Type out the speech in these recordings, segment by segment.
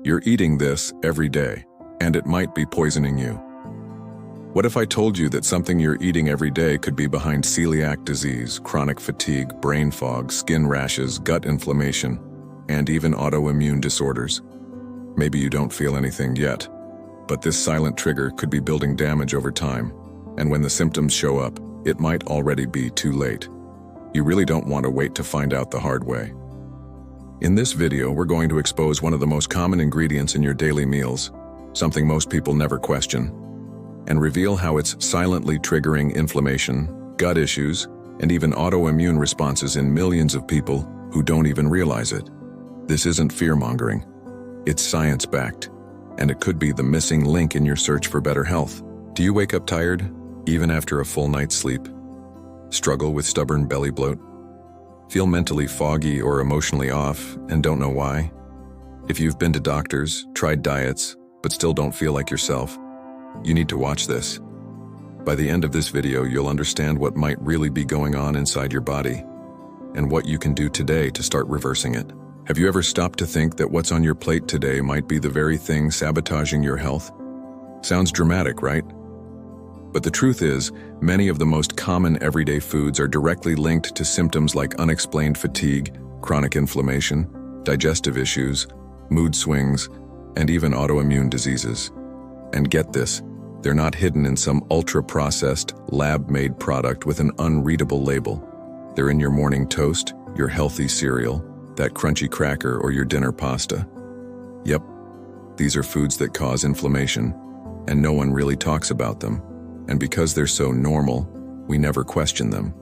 You're eating this every day, and it might be poisoning you. What if I told you that something you're eating every day could be behind celiac disease, chronic fatigue, brain fog, skin rashes, gut inflammation, and even autoimmune disorders? Maybe you don't feel anything yet, but this silent trigger could be building damage over time, and when the symptoms show up, it might already be too late. You really don't want to wait to find out the hard way. In this video, we're going to expose one of the most common ingredients in your daily meals, something most people never question, and reveal how it's silently triggering inflammation, gut issues, and even autoimmune responses in millions of people who don't even realize it. This isn't fear-mongering. It's science-backed, and it could be the missing link in your search for better health. Do you wake up tired, even after a full night's sleep? Struggle with stubborn belly bloat? Feel mentally foggy or emotionally off and don't know why? If you've been to doctors, tried diets, but still don't feel like yourself, you need to watch this. By the end of this video, you'll understand what might really be going on inside your body and what you can do today to start reversing it. Have you ever stopped to think that what's on your plate today might be the very thing sabotaging your health? Sounds dramatic, right? But the truth is, many of the most common everyday foods are directly linked to symptoms like unexplained fatigue, chronic inflammation, digestive issues, mood swings, and even autoimmune diseases. And get this, they're not hidden in some ultra-processed, lab-made product with an unreadable label. They're in your morning toast, your healthy cereal, that crunchy cracker, or your dinner pasta. Yep, these are foods that cause inflammation, and no one really talks about them. And because they're so normal, we never question them.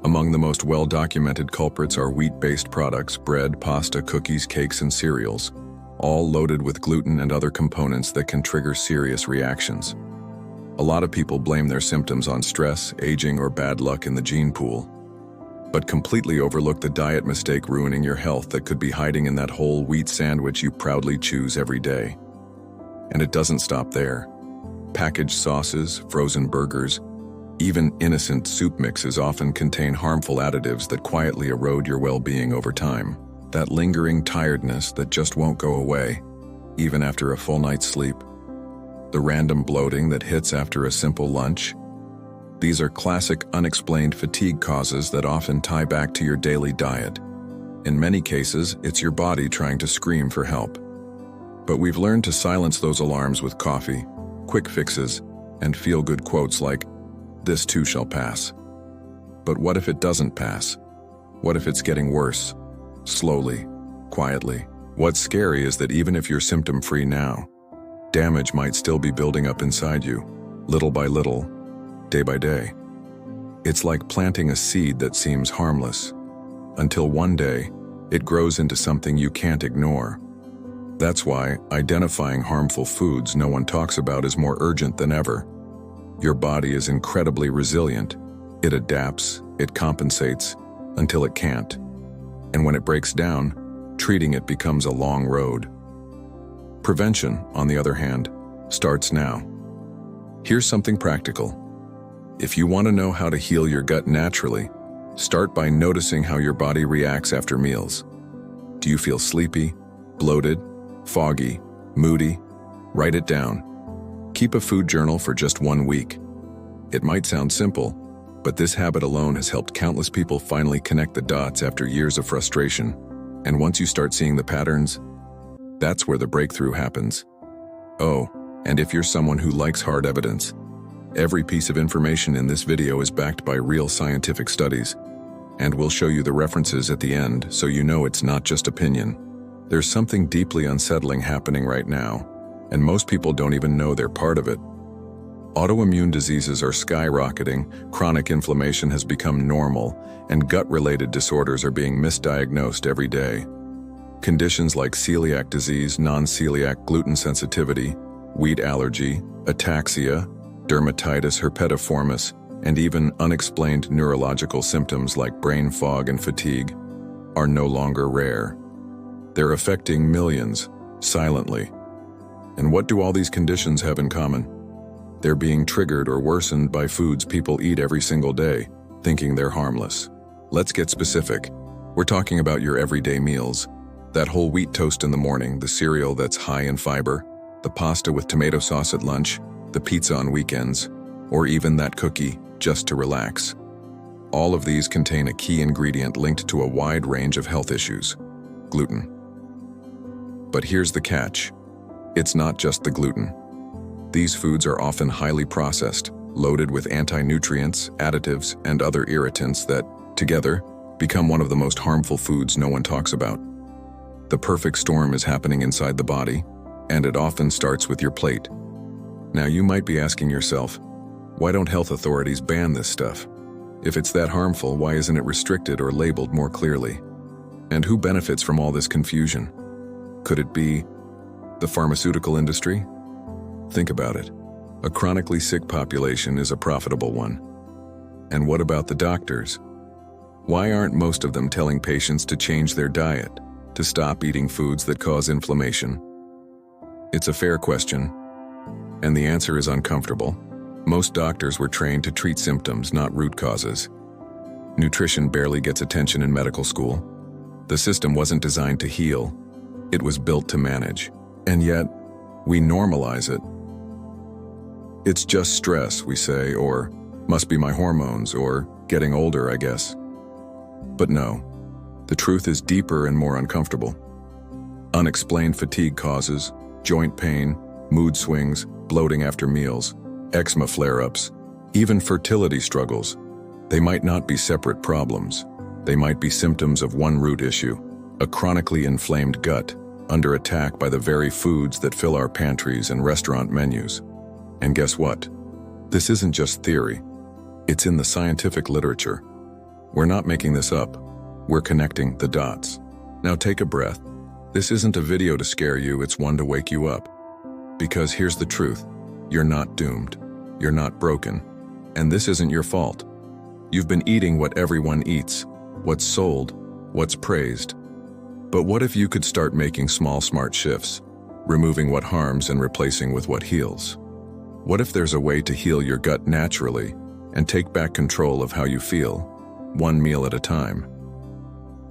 Among the most well-documented culprits are wheat-based products, bread, pasta, cookies, cakes, and cereals, all loaded with gluten and other components that can trigger serious reactions. A lot of people blame their symptoms on stress, aging, or bad luck in the gene pool, but completely overlook the diet mistake ruining your health that could be hiding in that whole wheat sandwich you proudly choose every day. And it doesn't stop there. Packaged sauces, frozen burgers, even innocent soup mixes often contain harmful additives that quietly erode your well-being over time. That lingering tiredness that just won't go away, even after a full night's sleep. The random bloating that hits after a simple lunch. These are classic unexplained fatigue causes that often tie back to your daily diet. In many cases, it's your body trying to scream for help. But we've learned to silence those alarms with coffee, quick fixes, and feel-good quotes like, "This too shall pass." But what if it doesn't pass? What if it's getting worse? Slowly, quietly. What's scary is that even if you're symptom-free now, damage might still be building up inside you, little by little, day by day. It's like planting a seed that seems harmless, until one day, it grows into something you can't ignore. That's why identifying harmful foods no one talks about is more urgent than ever. Your body is incredibly resilient. It adapts, it compensates, until it can't. And when it breaks down, treating it becomes a long road. Prevention, on the other hand, starts now. Here's something practical. If you want to know how to heal your gut naturally, start by noticing how your body reacts after meals. Do you feel sleepy, bloated, foggy, moody? Write it down. Keep a food journal for just 1 week. It might sound simple, but this habit alone has helped countless people finally connect the dots after years of frustration. And once you start seeing the patterns, that's where the breakthrough happens. Oh, and if you're someone who likes hard evidence, every piece of information in this video is backed by real scientific studies, and we'll show you the references at the end so you know it's not just opinion. There's something deeply unsettling happening right now, and most people don't even know they're part of it. Autoimmune diseases are skyrocketing, chronic inflammation has become normal, and gut-related disorders are being misdiagnosed every day. Conditions like celiac disease, non-celiac gluten sensitivity, wheat allergy, ataxia, dermatitis herpetiformis, and even unexplained neurological symptoms like brain fog and fatigue are no longer rare. They're affecting millions, silently. And what do all these conditions have in common? They're being triggered or worsened by foods people eat every single day, thinking they're harmless. Let's get specific. We're talking about your everyday meals. That whole wheat toast in the morning, the cereal that's high in fiber, the pasta with tomato sauce at lunch, the pizza on weekends, or even that cookie just to relax. All of these contain a key ingredient linked to a wide range of health issues: gluten. But here's the catch. It's not just the gluten. These foods are often highly processed, loaded with anti-nutrients, additives, and other irritants that, together, become one of the most harmful foods no one talks about. The perfect storm is happening inside the body, and it often starts with your plate. Now you might be asking yourself, why don't health authorities ban this stuff? If it's that harmful, why isn't it restricted or labeled more clearly? And who benefits from all this confusion? Could it be the pharmaceutical industry? Think about it. A chronically sick population is a profitable one. And what about the doctors? Why aren't most of them telling patients to change their diet, to stop eating foods that cause inflammation? It's a fair question, and the answer is uncomfortable. Most doctors were trained to treat symptoms, not root causes. Nutrition barely gets attention in medical school. The system wasn't designed to heal. It was built to manage. And yet, we normalize it. It's just stress, we say, or must be my hormones, or getting older, I guess. But no, the truth is deeper and more uncomfortable. Unexplained fatigue causes, joint pain, mood swings, bloating after meals, eczema flare-ups, even fertility struggles. They might not be separate problems. They might be symptoms of one root issue, a chronically inflamed gut, under attack by the very foods that fill our pantries and restaurant menus. And guess what? This isn't just theory. It's in the scientific literature. We're not making this up. We're connecting the dots. Now take a breath. This isn't a video to scare you, it's one to wake you up. Because here's the truth. You're not doomed. You're not broken. And this isn't your fault. You've been eating what everyone eats, what's sold, what's praised. But what if you could start making small, smart shifts, removing what harms and replacing with what heals? What if there's a way to heal your gut naturally and take back control of how you feel, one meal at a time?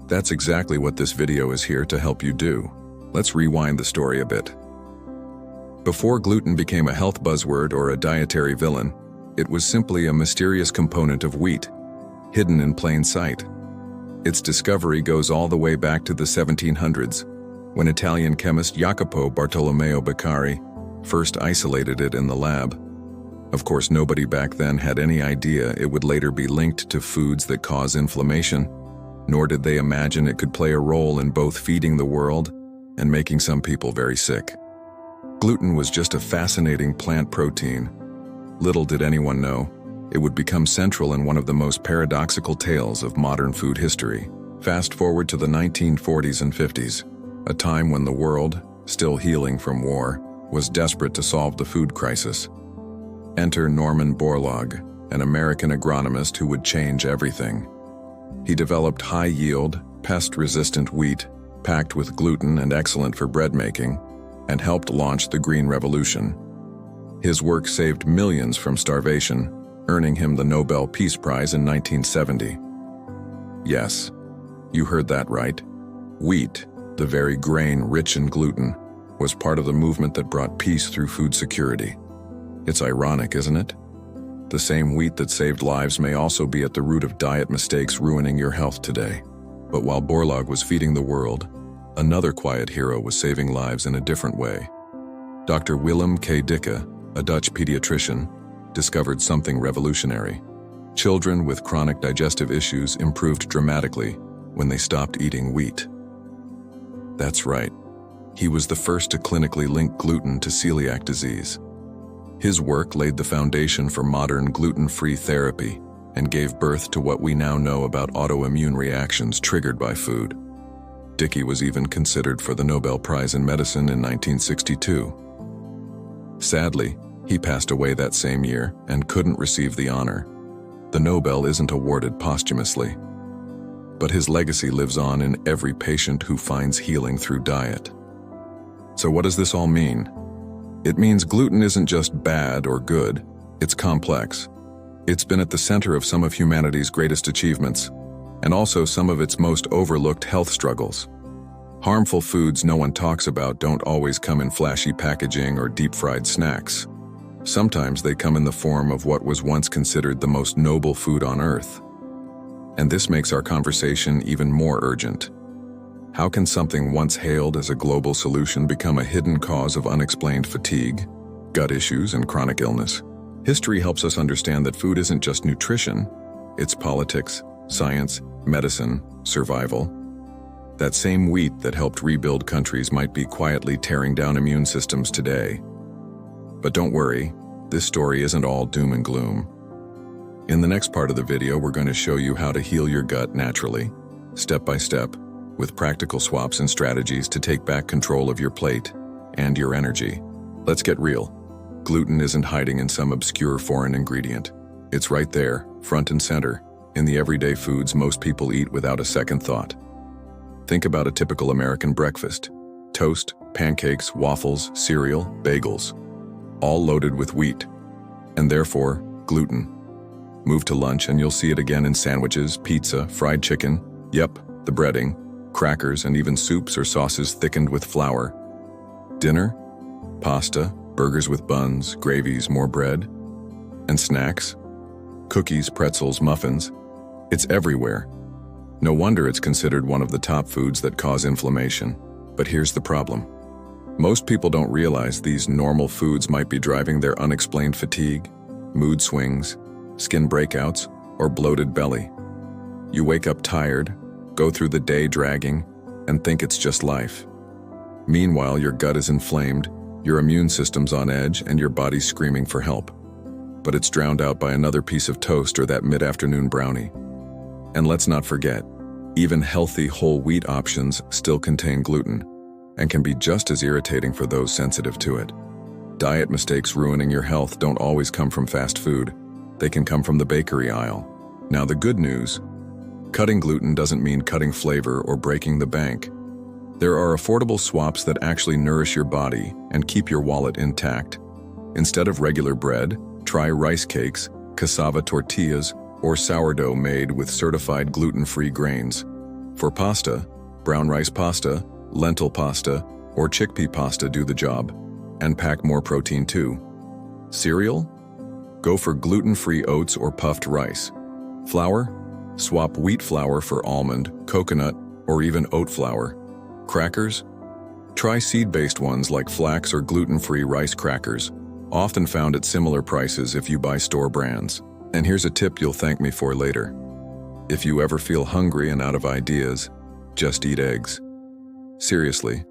That's exactly what this video is here to help you do. Let's rewind the story a bit. Before gluten became a health buzzword or a dietary villain, it was simply a mysterious component of wheat, hidden in plain sight. Its discovery goes all the way back to the 1700s, when Italian chemist Jacopo Bartolomeo Beccari first isolated it in the lab. Of course, nobody back then had any idea it would later be linked to foods that cause inflammation, nor did they imagine it could play a role in both feeding the world and making some people very sick. Gluten was just a fascinating plant protein. Little did anyone know, it would become central in one of the most paradoxical tales of modern food history. Fast forward to the 1940s and 50s, a time when the world, still healing from war, was desperate to solve the food crisis. Enter Norman Borlaug, an American agronomist who would change everything. He developed high-yield, pest-resistant wheat, packed with gluten and excellent for bread making, and helped launch the Green Revolution. His work saved millions from starvation, earning him the Nobel Peace Prize in 1970. Yes, you heard that right. Wheat, the very grain rich in gluten, was part of the movement that brought peace through food security. It's ironic, isn't it? The same wheat that saved lives may also be at the root of diet mistakes ruining your health today. But while Borlaug was feeding the world, another quiet hero was saving lives in a different way. Dr. Willem K. Dicke, a Dutch pediatrician, discovered something revolutionary. Children with chronic digestive issues improved dramatically when they stopped eating wheat. That's right. He was the first to clinically link gluten to celiac disease. His work laid the foundation for modern gluten-free therapy and gave birth to what we now know about autoimmune reactions triggered by food. Dicke was even considered for the Nobel Prize in Medicine in 1962. Sadly, he passed away that same year and couldn't receive the honor. The Nobel isn't awarded posthumously, but his legacy lives on in every patient who finds healing through diet. So what does this all mean? It means gluten isn't just bad or good, it's complex. It's been at the center of some of humanity's greatest achievements, and also some of its most overlooked health struggles. Harmful foods no one talks about don't always come in flashy packaging or deep-fried snacks. Sometimes they come in the form of what was once considered the most noble food on earth. And this makes our conversation even more urgent. How can something once hailed as a global solution become a hidden cause of unexplained fatigue, gut issues, and chronic illness? History helps us understand that food isn't just nutrition, it's politics, science, medicine, survival. That same wheat that helped rebuild countries might be quietly tearing down immune systems today. But don't worry, this story isn't all doom and gloom. In the next part of the video, we're going to show you how to heal your gut naturally, step by step, with practical swaps and strategies to take back control of your plate and your energy. Let's get real. Gluten isn't hiding in some obscure foreign ingredient. It's right there, front and center, in the everyday foods most people eat without a second thought. Think about a typical American breakfast: toast, pancakes, waffles, cereal, bagels, all loaded with wheat, and therefore gluten. Move to lunch and you'll see it again in sandwiches, pizza, fried chicken, yep, the breading, crackers, and even soups or sauces thickened with flour. Dinner, pasta, burgers with buns, gravies, more bread, and snacks, cookies, pretzels, muffins. It's everywhere. No wonder it's considered one of the top foods that cause inflammation. But here's the problem. Most people don't realize these normal foods might be driving their unexplained fatigue, mood swings, skin breakouts, or bloated belly. You wake up tired, go through the day dragging, and think it's just life. Meanwhile, your gut is inflamed, your immune system's on edge, and your body's screaming for help. But it's drowned out by another piece of toast or that mid-afternoon brownie. And let's not forget, even healthy whole wheat options still contain gluten and can be just as irritating for those sensitive to it. Diet mistakes ruining your health don't always come from fast food. They can come from the bakery aisle. Now, the good news: cutting gluten doesn't mean cutting flavor or breaking the bank. There are affordable swaps that actually nourish your body and keep your wallet intact. Instead of regular bread, try rice cakes, cassava tortillas, or sourdough made with certified gluten-free grains. For pasta, brown rice pasta, lentil pasta, or chickpea pasta do the job, and pack more protein too. Cereal? Go for gluten-free oats or puffed rice. Flour? Swap wheat flour for almond, coconut, or even oat flour. Crackers? Try seed-based ones like flax or gluten-free rice crackers, often found at similar prices if you buy store brands. And here's a tip you'll thank me for later. If you ever feel hungry and out of ideas, just eat eggs. Seriously,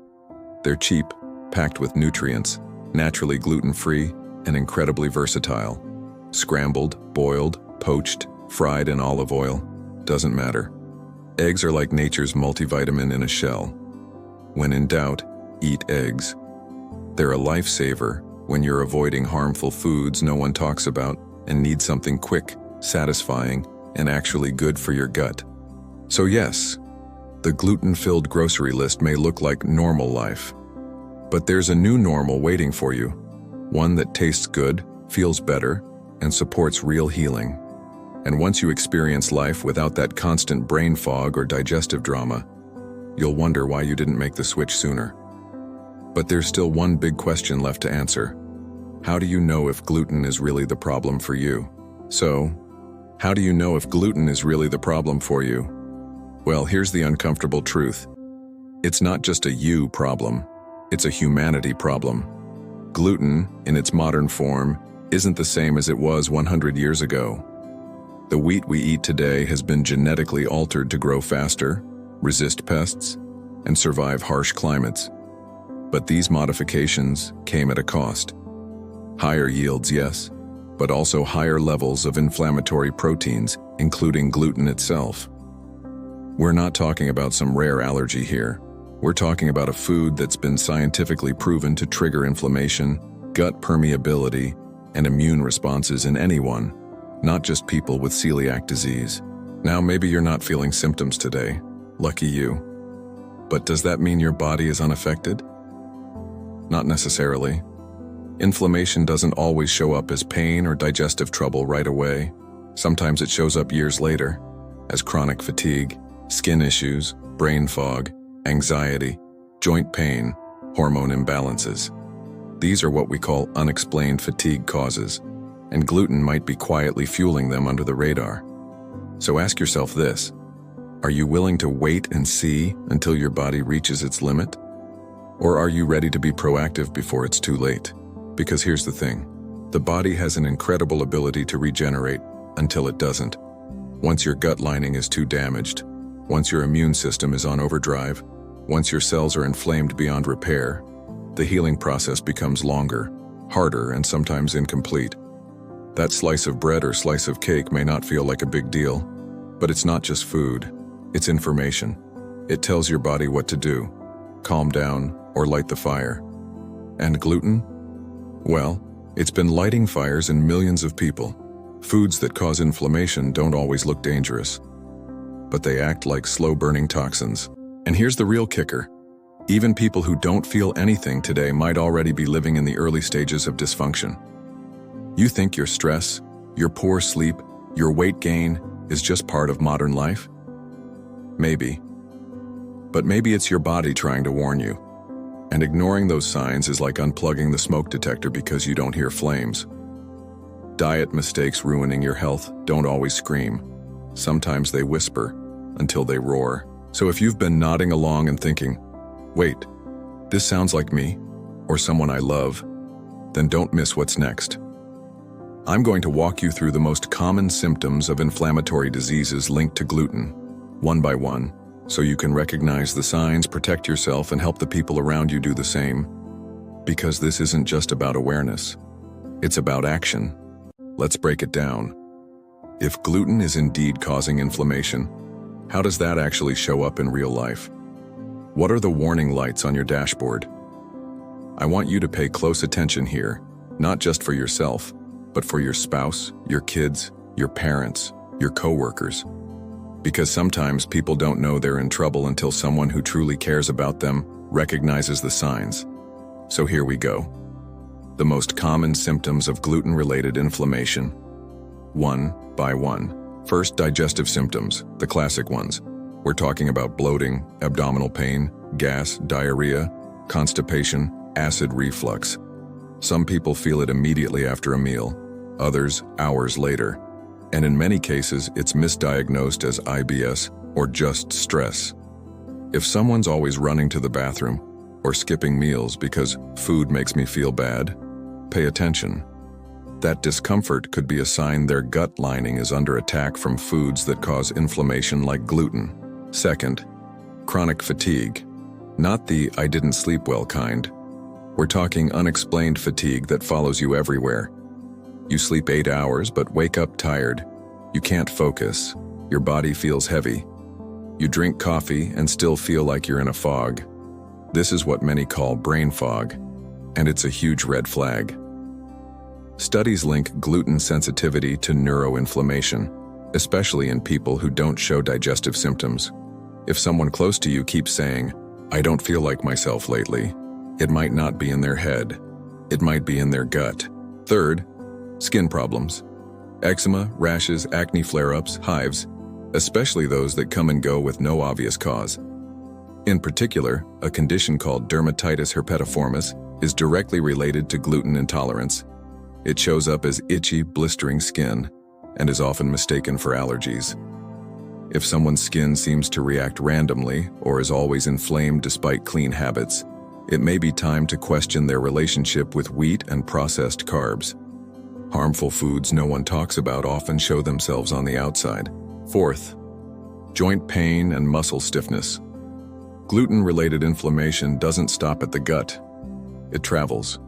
they're cheap, packed with nutrients, naturally gluten-free, and incredibly versatile. Scrambled, boiled, poached, fried in olive oil, doesn't matter. Eggs are like nature's multivitamin in a shell. When in doubt, eat eggs. They're a lifesaver when you're avoiding harmful foods no one talks about and need something quick, satisfying, and actually good for your gut. So yes, the gluten-filled grocery list may look like normal life, but there's a new normal waiting for you, one that tastes good, feels better, and supports real healing. And once you experience life without that constant brain fog or digestive drama, you'll wonder why you didn't make the switch sooner. But there's still one big question left to answer. How do you know if gluten is really the problem for you? So, how do you know if gluten is really the problem for you? Well, here's the uncomfortable truth. It's not just a you problem, it's a humanity problem. Gluten, in its modern form, isn't the same as it was 100 years ago. The wheat we eat today has been genetically altered to grow faster, resist pests, and survive harsh climates. But these modifications came at a cost. Higher yields, yes, but also higher levels of inflammatory proteins, including gluten itself. We're not talking about some rare allergy here. We're talking about a food that's been scientifically proven to trigger inflammation, gut permeability, and immune responses in anyone, not just people with celiac disease. Now, maybe you're not feeling symptoms today. Lucky you. But does that mean your body is unaffected? Not necessarily. Inflammation doesn't always show up as pain or digestive trouble right away. Sometimes it shows up years later, as chronic fatigue, skin issues, brain fog, anxiety, joint pain, hormone imbalances. These are what we call unexplained fatigue causes, and gluten might be quietly fueling them under the radar. So ask yourself this: are you willing to wait and see until your body reaches its limit? Or are you ready to be proactive before it's too late? Because here's the thing: the body has an incredible ability to regenerate until it doesn't. Once your gut lining is too damaged, once your immune system is on overdrive, once your cells are inflamed beyond repair, the healing process becomes longer, harder, and sometimes incomplete. That slice of bread or slice of cake may not feel like a big deal, but it's not just food, it's information. It tells your body what to do: calm down or light the fire. And gluten? Well, it's been lighting fires in millions of people. Foods that cause inflammation don't always look dangerous, but they act like slow-burning toxins. And here's the real kicker: even people who don't feel anything today might already be living in the early stages of dysfunction. You think your stress, your poor sleep, your weight gain is just part of modern life? Maybe. But maybe it's your body trying to warn you. And ignoring those signs is like unplugging the smoke detector because you don't hear flames. Diet mistakes ruining your health don't always scream. Sometimes they whisper until they roar. So if you've been nodding along and thinking, wait, this sounds like me or someone I love, then don't miss what's next. I'm going to walk you through the most common symptoms of inflammatory diseases linked to gluten, one by one, so you can recognize the signs, protect yourself, and help the people around you do the same. Because this isn't just about awareness, it's about action. Let's break it down. If gluten is indeed causing inflammation, how does that actually show up in real life? What are the warning lights on your dashboard? I want you to pay close attention here, not just for yourself, but for your spouse, your kids, your parents, your coworkers. Because sometimes people don't know they're in trouble until someone who truly cares about them recognizes the signs. So here we go. The most common symptoms of gluten-related inflammation. One by one. First, digestive symptoms, the classic ones. We're talking about bloating, abdominal pain, gas, diarrhea, constipation, acid reflux. Some people feel it immediately after a meal, others hours later. And in many cases, it's misdiagnosed as IBS or just stress. If someone's always running to the bathroom or skipping meals because food makes me feel bad, pay attention. That discomfort could be a sign their gut lining is under attack from foods that cause inflammation like gluten. Second, chronic fatigue. Not the "I didn't sleep well" kind. We're talking unexplained fatigue that follows you everywhere. You sleep 8 hours but wake up tired. You can't focus. Your body feels heavy. You drink coffee and still feel like you're in a fog. This is what many call brain fog, and it's a huge red flag. Studies link gluten sensitivity to neuroinflammation, especially in people who don't show digestive symptoms. If someone close to you keeps saying, "I don't feel like myself lately," it might not be in their head. It might be in their gut. Third, skin problems. Eczema, rashes, acne flare-ups, hives, especially those that come and go with no obvious cause. In particular, a condition called dermatitis herpetiformis is directly related to gluten intolerance. It shows up as itchy, blistering skin and is often mistaken for allergies. If someone's skin seems to react randomly or is always inflamed despite clean habits, it may be time to question their relationship with wheat and processed carbs. Harmful foods no one talks about often show themselves on the outside. Fourth, joint pain and muscle stiffness. Gluten-related inflammation doesn't stop at the gut. It travels.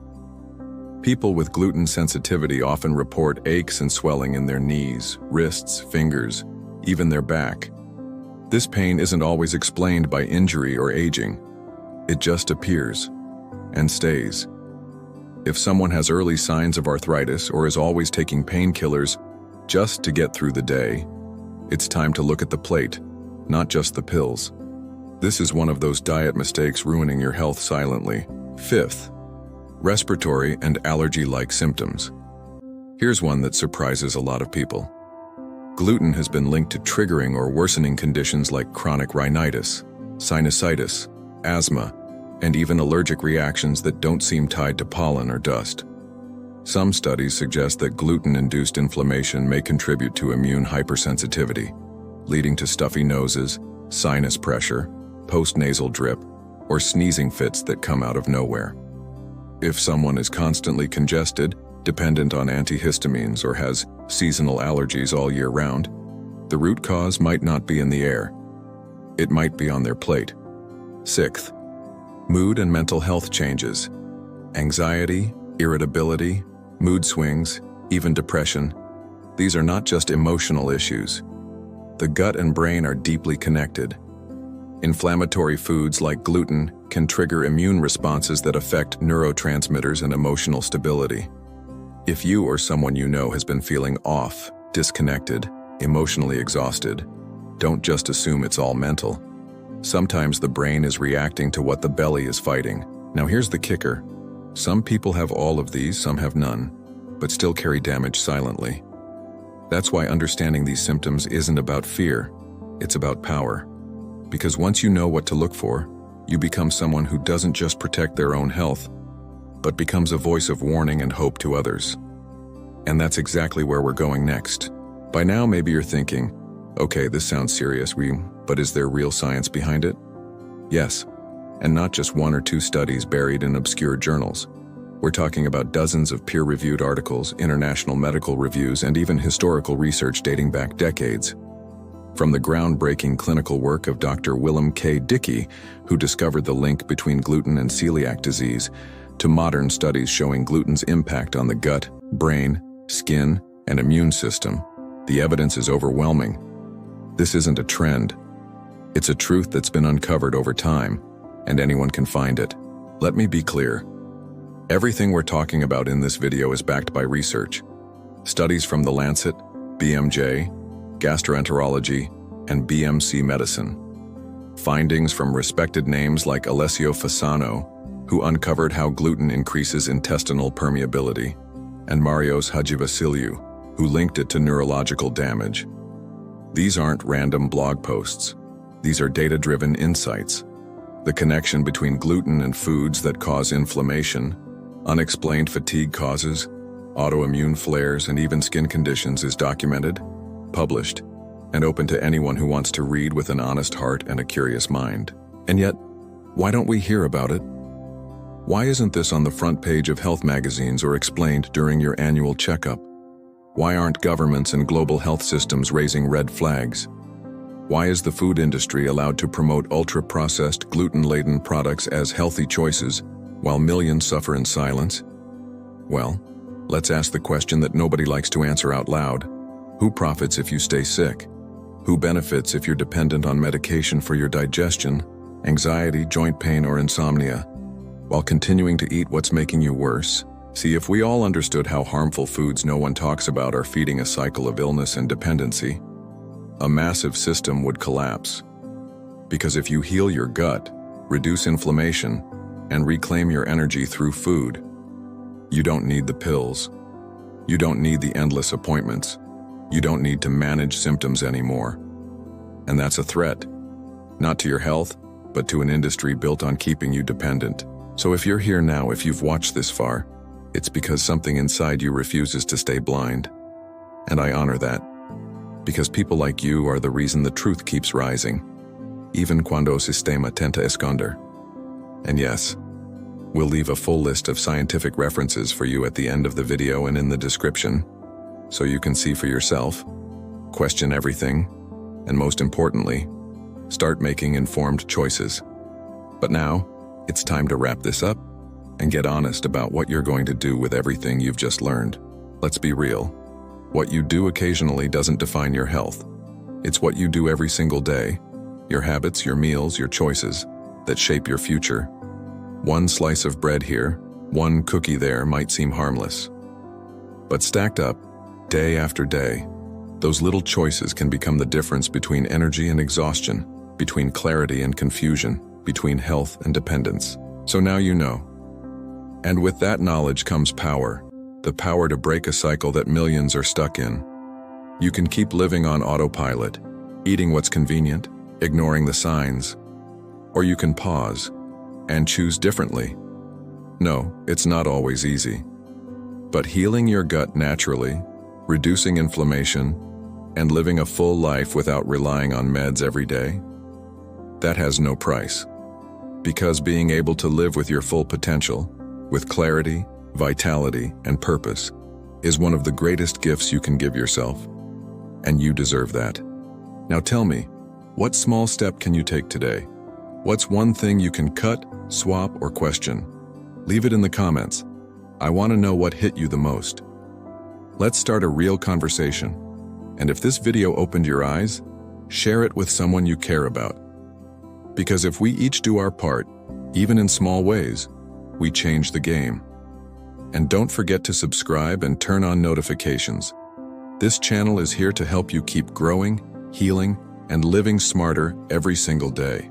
People with gluten sensitivity often report aches and swelling in their knees, wrists, fingers, even their back. This pain isn't always explained by injury or aging. It just appears and stays. If someone has early signs of arthritis or is always taking painkillers just to get through the day, it's time to look at the plate, not just the pills. This is one of those diet mistakes ruining your health silently. Fifth, respiratory and allergy-like symptoms. Here's one that surprises a lot of people. Gluten has been linked to triggering or worsening conditions like chronic rhinitis, sinusitis, asthma, and even allergic reactions that don't seem tied to pollen or dust. Some studies suggest that gluten-induced inflammation may contribute to immune hypersensitivity, leading to stuffy noses, sinus pressure, postnasal drip, or sneezing fits that come out of nowhere. If someone is constantly congested, dependent on antihistamines, or has seasonal allergies all year round, the root cause might not be in the air. It might be on their plate. Sixth, mood and mental health changes. Anxiety, irritability, mood swings, even depression. These are not just emotional issues. The gut and brain are deeply connected. Inflammatory foods like gluten can trigger immune responses that affect neurotransmitters and emotional stability. If you or someone you know has been feeling off, disconnected, emotionally exhausted, don't just assume it's all mental. Sometimes the brain is reacting to what the belly is fighting. Now here's the kicker. Some people have all of these, some have none, but still carry damage silently. That's why understanding these symptoms isn't about fear, it's about power. Because once you know what to look for, you become someone who doesn't just protect their own health, but becomes a voice of warning and hope to others. And that's exactly where we're going next. By now, maybe you're thinking, okay, this sounds serious, but is there real science behind it? Yes, and not just one or two studies buried in obscure journals. We're talking about dozens of peer-reviewed articles, international medical reviews, and even historical research dating back decades. From the groundbreaking clinical work of Dr. Willem K. Dickey, who discovered the link between gluten and celiac disease, to modern studies showing gluten's impact on the gut, brain, skin, and immune system, the evidence is overwhelming. This isn't a trend. It's a truth that's been uncovered over time, and anyone can find it. Let me be clear. Everything we're talking about in this video is backed by research. Studies from The Lancet, BMJ, Gastroenterology, and BMC Medicine. Findings from respected names like Alessio Fasano, who uncovered how gluten increases intestinal permeability, and Marios Hadjivasiliou, who linked it to neurological damage. These aren't random blog posts. These are data-driven insights. The connection between gluten and foods that cause inflammation, unexplained fatigue causes, autoimmune flares, and even skin conditions is documented, published, and open to anyone who wants to read with an honest heart and a curious mind. And yet, why don't we hear about it? Why isn't this on the front page of health magazines or explained during your annual checkup? Why aren't governments and global health systems raising red flags? Why is the food industry allowed to promote ultra-processed, gluten-laden products as healthy choices, while millions suffer in silence? Well, let's ask the question that nobody likes to answer out loud. Who profits if you stay sick? Who benefits if you're dependent on medication for your digestion, anxiety, joint pain, or insomnia, while continuing to eat what's making you worse? See, if we all understood how harmful foods no one talks about are feeding a cycle of illness and dependency, a massive system would collapse. Because if you heal your gut, reduce inflammation, and reclaim your energy through food, you don't need the pills. You don't need the endless appointments. You don't need to manage symptoms anymore. And that's a threat, not to your health, but to an industry built on keeping you dependent. So if you're here now, if you've watched this far, it's because something inside you refuses to stay blind. And I honor that. Because people like you are the reason the truth keeps rising, even cuando sistema tenta esconder. And yes, we'll leave a full list of scientific references for you at the end of the video and in the description, so you can see for yourself, question everything, and most importantly, start making informed choices. But now, it's time to wrap this up and get honest about what you're going to do with everything you've just learned. Let's be real. What you do occasionally doesn't define your health. It's what you do every single day, your habits, your meals, your choices, that shape your future. One slice of bread here, one cookie there might seem harmless. But stacked up, day after day, those little choices can become the difference between energy and exhaustion, between clarity and confusion, between health and dependence. So now you know. And with that knowledge comes power, the power to break a cycle that millions are stuck in. You can keep living on autopilot, eating what's convenient, ignoring the signs, Or you can pause and choose differently. No, it's not always easy. But healing your gut naturally, reducing inflammation, and living a full life without relying on meds every day, that has no price. Because being able to live with your full potential, with clarity, vitality, and purpose, is one of the greatest gifts you can give yourself. And you deserve that. Now tell me, what small step can you take today? What's one thing you can cut, swap, or question? Leave it in the comments. I want to know what hit you the most. Let's start a real conversation. And if this video opened your eyes, share it with someone you care about. Because if we each do our part, even in small ways, we change the game. And don't forget to subscribe and turn on notifications. This channel is here to help you keep growing, healing, and living smarter every single day.